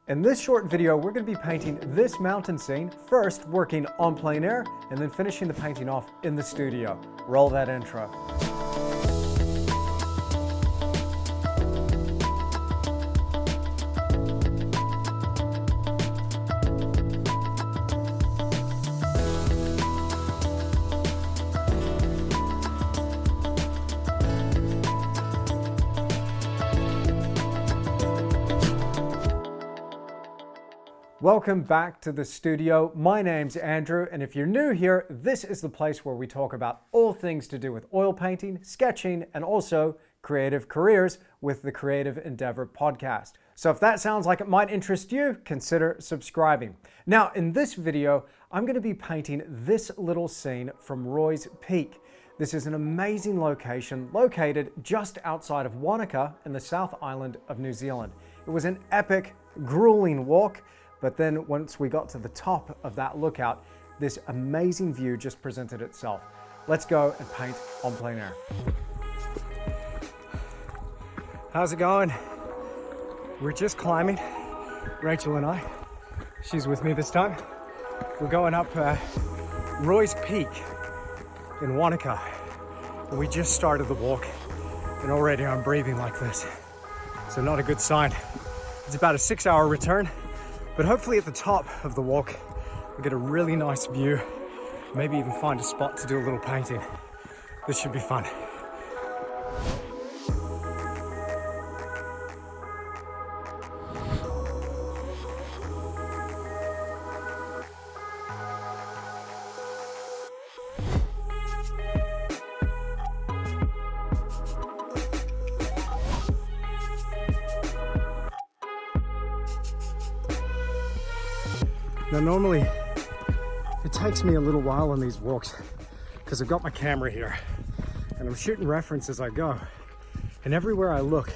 In this short video, we're going to be painting this mountain scene, first working on plein air, and then finishing the painting off in the studio. Roll that intro. Welcome back to the studio. My name's Andrew, and if you're new here, this is the place where we talk about all things to do with oil painting, sketching, and also creative careers with the Creative Endeavor podcast. So if that sounds like it might interest you, consider subscribing. Now, in this video, I'm going to be painting this little scene from Roys Peak. This is an amazing location located just outside of Wanaka in the South Island of New Zealand. It was an epic, grueling walk. But then once we got to the top of that lookout, this amazing view just presented itself. Let's go and paint on plein air. How's it going? We're just climbing, Rachel and I. She's with me this time. We're going up Roys Peak in Wanaka. We just started the walk and already I'm breathing like this. So not a good sign. It's about a 6-hour return. But hopefully at the top of the walk, we'll get a really nice view, maybe even find a spot to do a little painting. This should be fun. Now normally it takes me a little while on these walks because I've got my camera here and I'm shooting reference as I go, and everywhere I look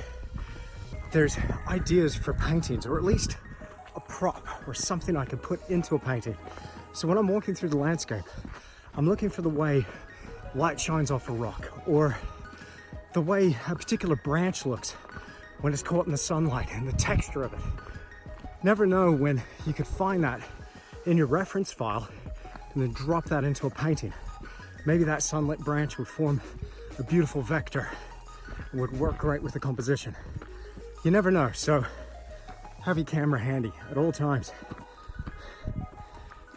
there's ideas for paintings, or at least a prop or something I can put into a painting. So when I'm walking through the landscape, I'm looking for the way light shines off a rock, or the way a particular branch looks when it's caught in the sunlight, and the texture of it. Never know when you could find that in your reference file and then drop that into a painting. Maybe that sunlit branch would form a beautiful vector and would work great with the composition. You never know, so have your camera handy at all times.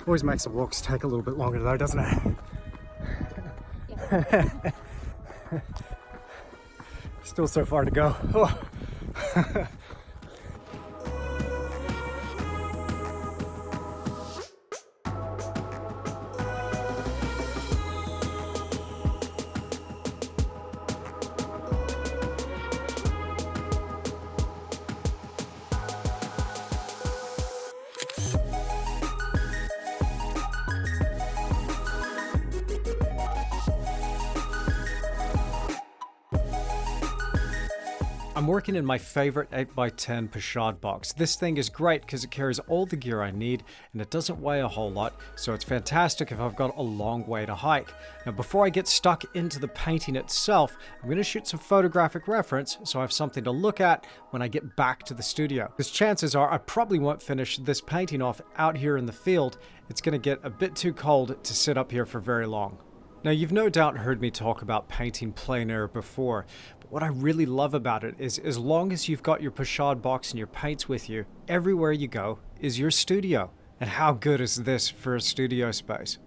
Always makes the walks take a little bit longer though, doesn't it? Still so far to go. Oh. I'm working in my favorite 8x10 POCHADE box. This thing is great because it carries all the gear I need and it doesn't weigh a whole lot, so it's fantastic if I've got a long way to hike. Now before I get stuck into the painting itself, I'm going to shoot some photographic reference so I have something to look at when I get back to the studio. Because chances are I probably won't finish this painting off out here in the field. It's going to get a bit too cold to sit up here for very long. Now you've no doubt heard me talk about painting plein air before, but what I really love about it is as long as you've got your POCHADE box and your paints with you, everywhere you go is your studio. And how good is this for a studio space?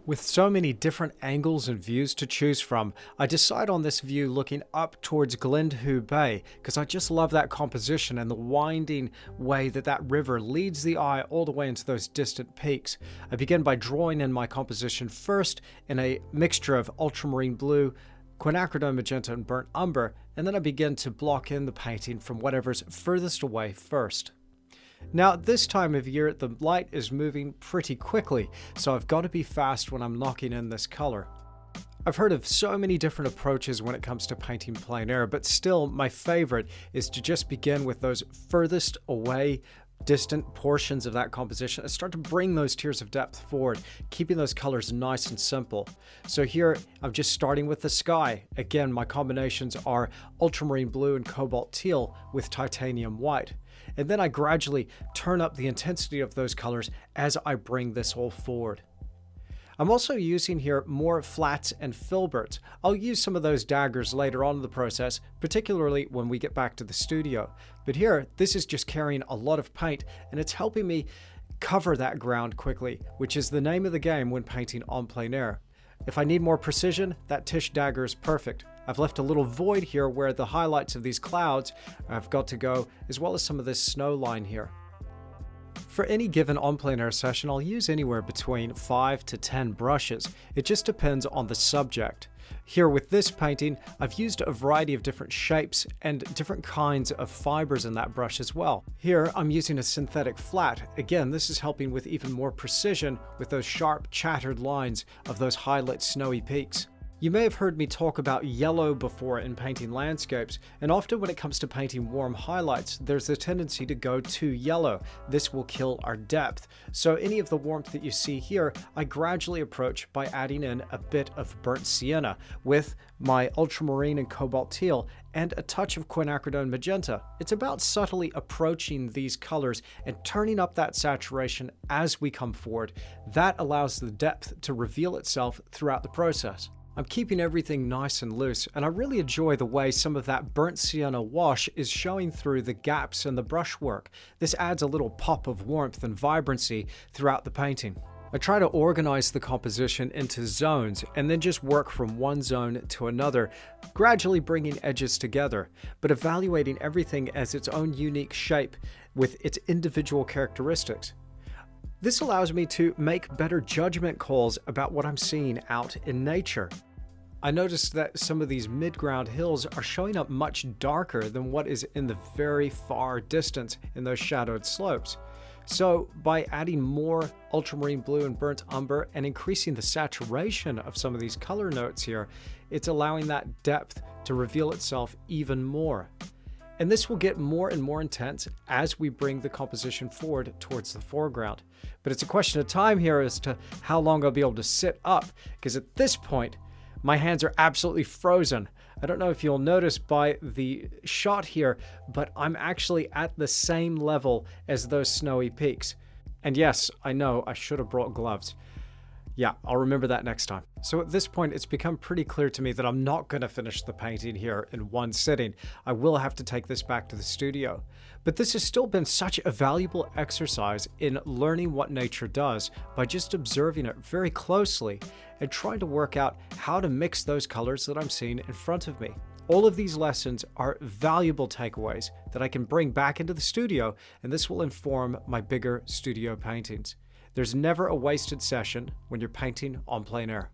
With so many different angles and views to choose from, I decide on this view looking up towards Glendhu Bay because I just love that composition and the winding way that that river leads the eye all the way into those distant peaks. I begin by drawing in my composition first in a mixture of ultramarine blue, quinacridone magenta, and burnt umber, and then I begin to block in the painting from whatever's furthest away first. Now, at this time of year, the light is moving pretty quickly, so I've got to be fast when I'm knocking in this color. I've heard of so many different approaches when it comes to painting plein air, but still my favorite is to just begin with those furthest away distant portions of that composition and start to bring those tiers of depth forward, keeping those colors nice and simple. So here I'm just starting with the sky. Again, my combinations are ultramarine blue and cobalt teal with titanium white. and then I gradually turn up the intensity of those colors as I bring this all forward. I'm also using here more flats and filberts. I'll use some of those daggers later on in the process, particularly when we get back to the studio. But here, this is just carrying a lot of paint, and it's helping me cover that ground quickly, which is the name of the game when painting on plein air. If I need more precision, that Tisch dagger is perfect. I've left a little void here where the highlights of these clouds have got to go, as well as some of this snow line here. For any given on plein air session, I'll use anywhere between 5 to 10 brushes. It just depends on the subject. Here with this painting, I've used a variety of different shapes and different kinds of fibers in that brush as well. Here, I'm using a synthetic flat. Again, this is helping with even more precision with those sharp, chattered lines of those highlit snowy peaks. You may have heard me talk about yellow before in painting landscapes, and often when it comes to painting warm highlights, there's a tendency to go too yellow. This will kill our depth. So any of the warmth that you see here, I gradually approach by adding in a bit of burnt sienna with my ultramarine and cobalt teal and a touch of quinacridone magenta. It's about subtly approaching these colors and turning up that saturation as we come forward. That allows the depth to reveal itself throughout the process. I'm keeping everything nice and loose, and I really enjoy the way some of that burnt sienna wash is showing through the gaps in the brushwork. This adds a little pop of warmth and vibrancy throughout the painting. I try to organize the composition into zones and then just work from one zone to another, gradually bringing edges together, but evaluating everything as its own unique shape with its individual characteristics. This allows me to make better judgment calls about what I'm seeing out in nature. I noticed that some of these mid-ground hills are showing up much darker than what is in the very far distance in those shadowed slopes. So by adding more ultramarine blue and burnt umber and increasing the saturation of some of these color notes here, it's allowing that depth to reveal itself even more. And this will get more and more intense as we bring the composition forward towards the foreground. But it's a question of time here as to how long I'll be able to sit up, because at this point, my hands are absolutely frozen. I don't know if you'll notice by the shot here, but I'm actually at the same level as those snowy peaks. And yes, I know I should have brought gloves. Yeah, I'll remember that next time. So at this point, it's become pretty clear to me that I'm not going to finish the painting here in one sitting. I will have to take this back to the studio. But this has still been such a valuable exercise in learning what nature does by just observing it very closely and trying to work out how to mix those colors that I'm seeing in front of me. All of these lessons are valuable takeaways that I can bring back into the studio, and this will inform my bigger studio paintings. There's never a wasted session when you're painting on plein air.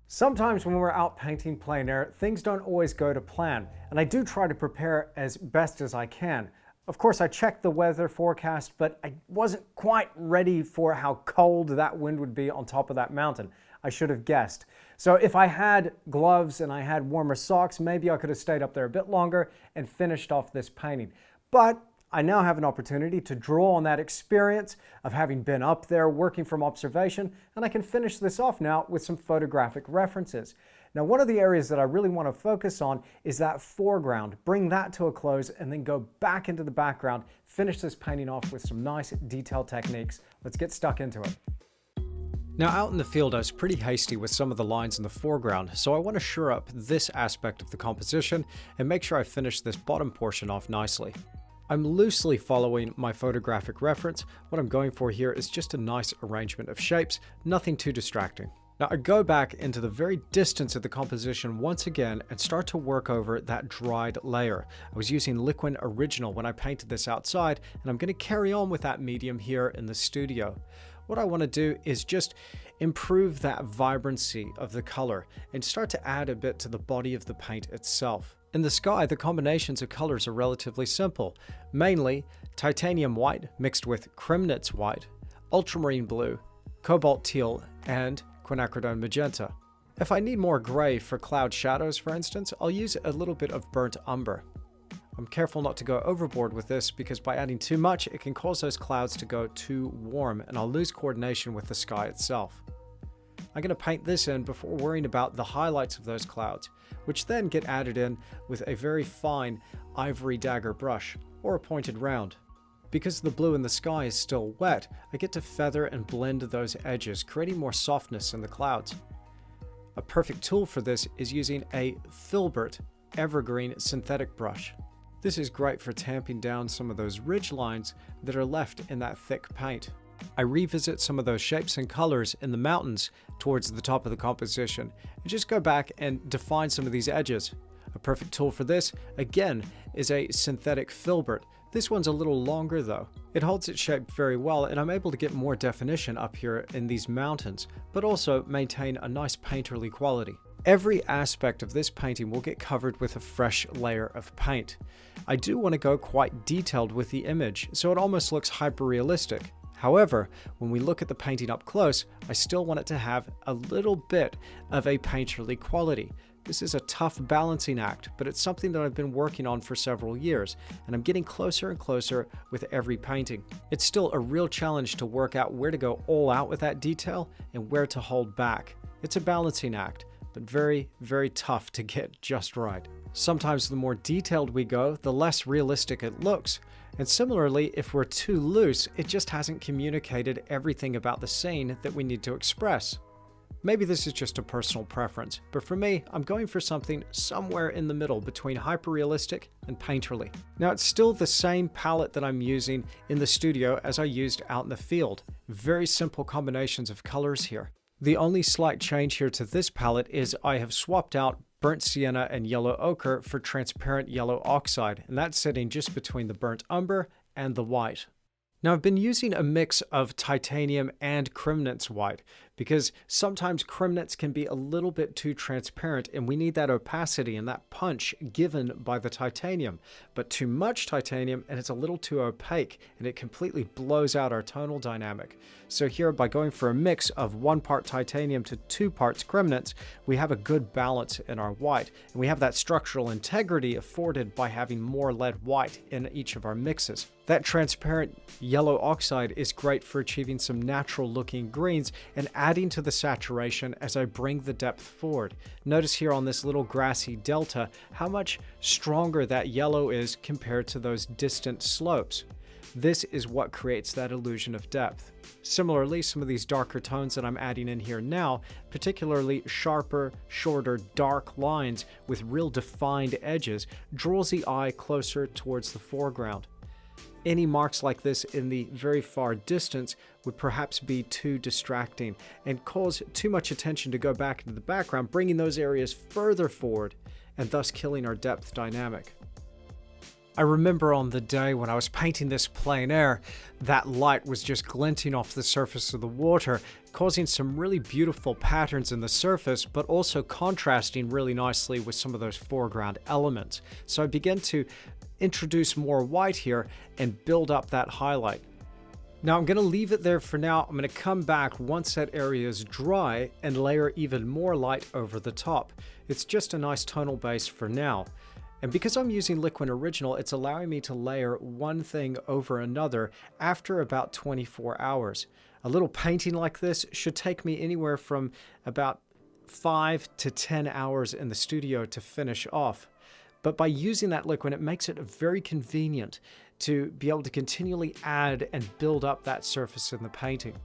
Sometimes when we're out painting plein air, things don't always go to plan, and I do try to prepare as best as I can. Of course, I checked the weather forecast, but I wasn't quite ready for how cold that wind would be on top of that mountain. I should have guessed. So if I had gloves and I had warmer socks, maybe I could have stayed up there a bit longer and finished off this painting. But I now have an opportunity to draw on that experience of having been up there working from observation, and I can finish this off now with some photographic references. Now, one of the areas that I really want to focus on is that foreground. Bring that to a close and then go back into the background, finish this painting off with some nice detail techniques. Let's get stuck into it. Now out in the field, I was pretty hasty with some of the lines in the foreground, so I want to shore up this aspect of the composition and make sure I finish this bottom portion off nicely. I'm loosely following my photographic reference. What I'm going for here is just a nice arrangement of shapes, nothing too distracting. Now I go back into the very distance of the composition once again and start to work over that dried layer. I was using Liquid Original when I painted this outside, and I'm going to carry on with that medium here in the studio. What I want to do is just improve that vibrancy of the color and start to add a bit to the body of the paint itself. In the sky, the combinations of colors are relatively simple, mainly titanium white mixed with Kremnitz white, ultramarine blue, cobalt teal, and quinacridone magenta. If I need more gray for cloud shadows, for instance, I'll use a little bit of burnt umber. I'm careful not to go overboard with this because by adding too much, it can cause those clouds to go too warm and I'll lose coordination with the sky itself. I'm going to paint this in before worrying about the highlights of those clouds, which then get added in with a very fine ivory dagger brush or a pointed round. Because the blue in the sky is still wet, I get to feather and blend those edges, creating more softness in the clouds. A perfect tool for this is using a filbert evergreen synthetic brush. This is great for tamping down some of those ridge lines that are left in that thick paint. I revisit some of those shapes and colors in the mountains towards the top of the composition and just go back and define some of these edges. A perfect tool for this, again, is a synthetic filbert. This one's a little longer though. It holds its shape very well, and I'm able to get more definition up here in these mountains, but also maintain a nice painterly quality. Every aspect of this painting will get covered with a fresh layer of paint. I do want to go quite detailed with the image, so it almost looks hyper-realistic. However, when we look at the painting up close, I still want it to have a little bit of a painterly quality. This is a tough balancing act, but it's something that I've been working on for several years, and I'm getting closer and closer with every painting. It's still a real challenge to work out where to go all out with that detail and where to hold back. It's a balancing act, but very, very tough to get just right. Sometimes the more detailed we go, the less realistic it looks. And similarly, if we're too loose, it just hasn't communicated everything about the scene that we need to express. Maybe this is just a personal preference, but for me, I'm going for something somewhere in the middle between hyper-realistic and painterly. Now, it's still the same palette that I'm using in the studio as I used out in the field. Very simple combinations of colors here. The only slight change here to this palette is I have swapped out burnt sienna and yellow ochre for transparent yellow oxide, and that's sitting just between the burnt umber and the white. Now, I've been using a mix of titanium and Crimnitz white because sometimes Crimnitz can be a little bit too transparent and we need that opacity and that punch given by the titanium. But too much titanium and it's a little too opaque and it completely blows out our tonal dynamic. So here, by going for a mix of 1 part titanium to 2 parts Crimnitz, we have a good balance in our white. And we have that structural integrity afforded by having more lead white in each of our mixes. That transparent yellow oxide is great for achieving some natural looking greens and adding to the saturation as I bring the depth forward. Notice here on this little grassy delta how much stronger that yellow is compared to those distant slopes. This is what creates that illusion of depth. Similarly, some of these darker tones that I'm adding in here now, particularly sharper, shorter, dark lines with real defined edges, draws the eye closer towards the foreground. Any marks like this in the very far distance would perhaps be too distracting and cause too much attention to go back into the background, bringing those areas further forward and thus killing our depth dynamic. I remember on the day when I was painting this plein air, that light was just glinting off the surface of the water, causing some really beautiful patterns in the surface, but also contrasting really nicely with some of those foreground elements. So I began to introduce more white here and build up that highlight. Now I'm going to leave it there for now. I'm going to come back once that area is dry and layer even more light over the top. It's just a nice tonal base for now. And because I'm using Liquid Original, it's allowing me to layer one thing over another after about 24 hours. A little painting like this should take me anywhere from about 5 to 10 hours in the studio to finish off. But by using that liquid, it makes it very convenient to be able to continually add and build up that surface in the painting.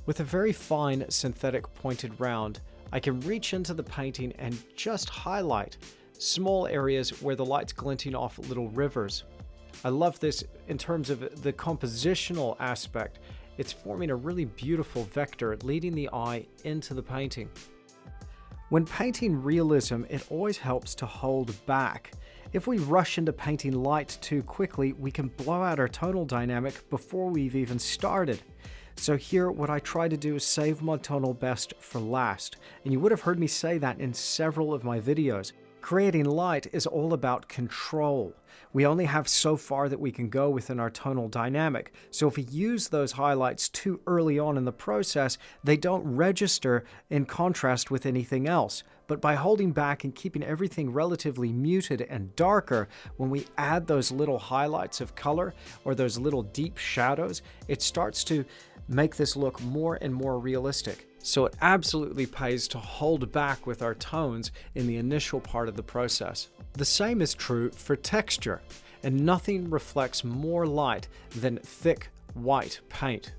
With a very fine synthetic pointed round, I can reach into the painting and just highlight small areas where the light's glinting off little rivers. I love this in terms of the compositional aspect. It's forming a really beautiful vector, leading the eye into the painting. When painting realism, it always helps to hold back. If we rush into painting light too quickly, we can blow out our tonal dynamic before we've even started. So here, what I try to do is save my tonal best for last. And you would have heard me say that in several of my videos. Creating light is all about control. We only have so far that we can go within our tonal dynamic. So if we use those highlights too early on in the process, they don't register in contrast with anything else. But by holding back and keeping everything relatively muted and darker, when we add those little highlights of color or those little deep shadows, it starts to make this look more and more realistic. So it absolutely pays to hold back with our tones in the initial part of the process. The same is true for texture, and nothing reflects more light than thick white paint.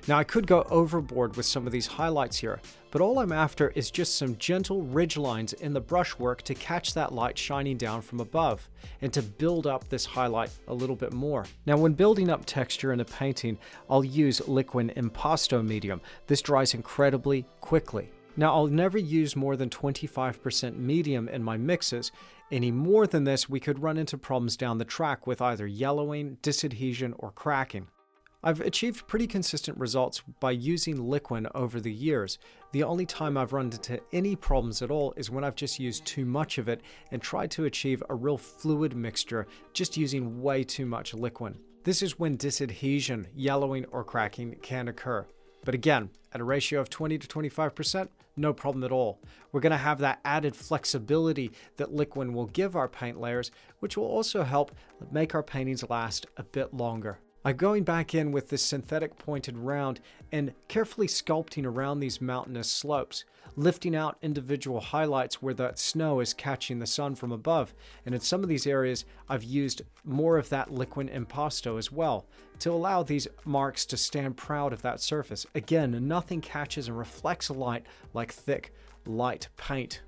Now I could go overboard with some of these highlights here, but all I'm after is just some gentle ridge lines in the brushwork to catch that light shining down from above and to build up this highlight a little bit more. Now when building up texture in a painting, I'll use liquid impasto medium. This dries incredibly quickly. Now I'll never use more than 25% medium in my mixes. Any more than this, we could run into problems down the track with either yellowing, disadhesion, or cracking. I've achieved pretty consistent results by using liquid over the years. The only time I've run into any problems at all is when I've just used too much of it and tried to achieve a real fluid mixture just using way too much liquid. This is when disadhesion, yellowing, or cracking can occur. But again, at a ratio of 20 to 25%, no problem at all. We're going to have that added flexibility that liquid will give our paint layers, which will also help make our paintings last a bit longer. I'm going back in with this synthetic pointed round and carefully sculpting around these mountainous slopes, lifting out individual highlights where that snow is catching the sun from above. And in some of these areas, I've used more of that liquid impasto as well to allow these marks to stand proud of that surface. Again, nothing catches and reflects light like thick, light paint.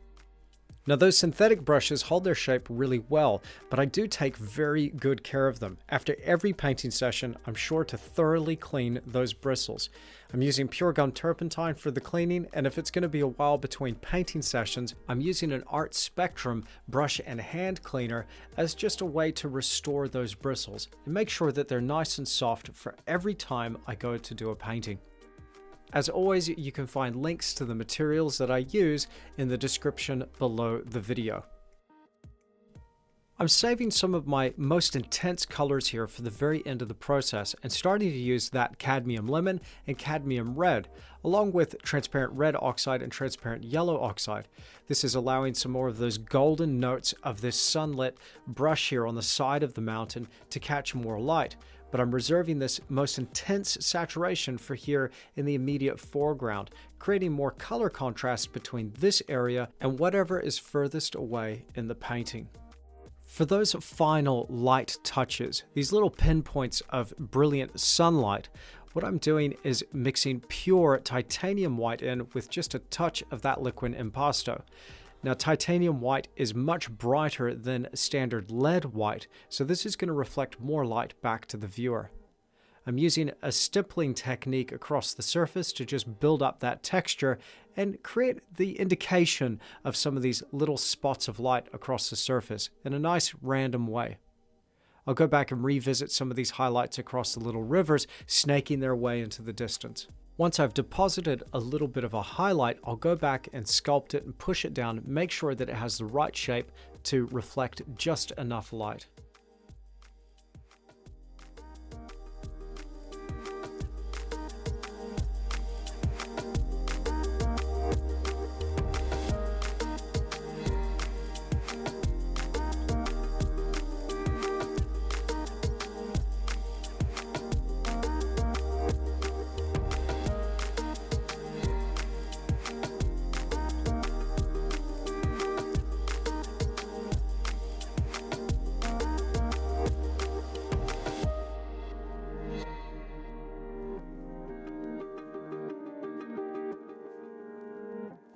Now those synthetic brushes hold their shape really well, but I do take very good care of them. After every painting session, I'm sure to thoroughly clean those bristles. I'm using pure gum turpentine for the cleaning, and if it's going to be a while between painting sessions, I'm using an Art Spectrum brush and hand cleaner as just a way to restore those bristles and make sure that they're nice and soft for every time I go to do a painting. As always, you can find links to the materials that I use in the description below the video. I'm saving some of my most intense colors here for the very end of the process and starting to use that cadmium lemon and cadmium red, along with transparent red oxide and transparent yellow oxide. This is allowing some more of those golden notes of this sunlit brush here on the side of the mountain to catch more light. But I'm reserving this most intense saturation for here in the immediate foreground, creating more color contrast between this area and whatever is furthest away in the painting. For those final light touches, these little pinpoints of brilliant sunlight, what I'm doing is mixing pure titanium white in with just a touch of that liquid impasto. Now, titanium white is much brighter than standard lead white, so this is going to reflect more light back to the viewer. I'm using a stippling technique across the surface to just build up that texture and create the indication of some of these little spots of light across the surface in a nice random way. I'll go back and revisit some of these highlights across the little rivers, snaking their way into the distance. Once I've deposited a little bit of a highlight, I'll go back and sculpt it and push it down, make sure that it has the right shape to reflect just enough light.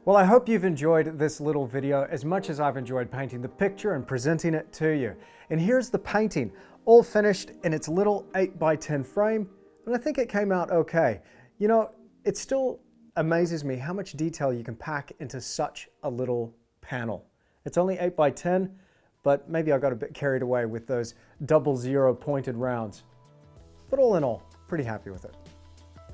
Well, I hope you've enjoyed this little video as much as I've enjoyed painting the picture and presenting it to you. And here's the painting, all finished in its little 8x10 frame, and I think it came out okay. You know, it still amazes me how much detail you can pack into such a little panel. It's only 8x10, but maybe I got a bit carried away with those 00 pointed rounds. But all in all, pretty happy with it.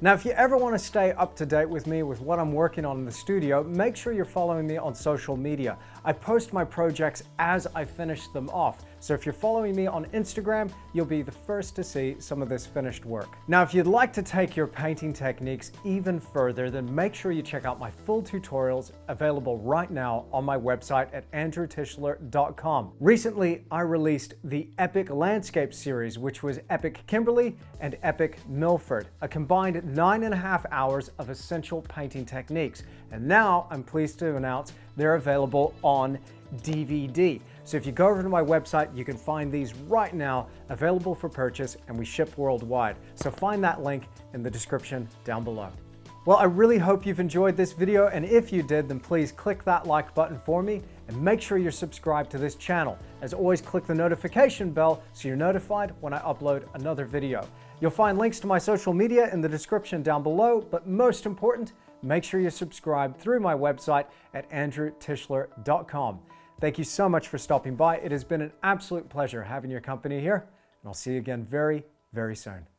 Now, if you ever want to stay up to date with me with what I'm working on in the studio, make sure you're following me on social media. I post my projects as I finish them off, So if you're following me on Instagram, you'll be the first to see some of this finished work. Now, if you'd like to take your painting techniques even further, then make sure you check out my full tutorials available right now on my website at andrewtischler.com. Recently, I released the Epic Landscape series, which was Epic Kimberley and Epic Milford, a combined 9.5 hours of essential painting techniques. And now I'm pleased to announce they're available on DVD. So if you go over to my website, you can find these right now available for purchase, and we ship worldwide. So find that link in the description down below. Well, I really hope you've enjoyed this video, and if you did, then please click that like button for me and make sure you're subscribed to this channel. As always, click the notification bell so you're notified when I upload another video. You'll find links to my social media in the description down below, but most important, make sure you're subscribed through my website at andrewtischler.com. Thank you so much for stopping by. It has been an absolute pleasure having your company here, and I'll see you again very, very soon.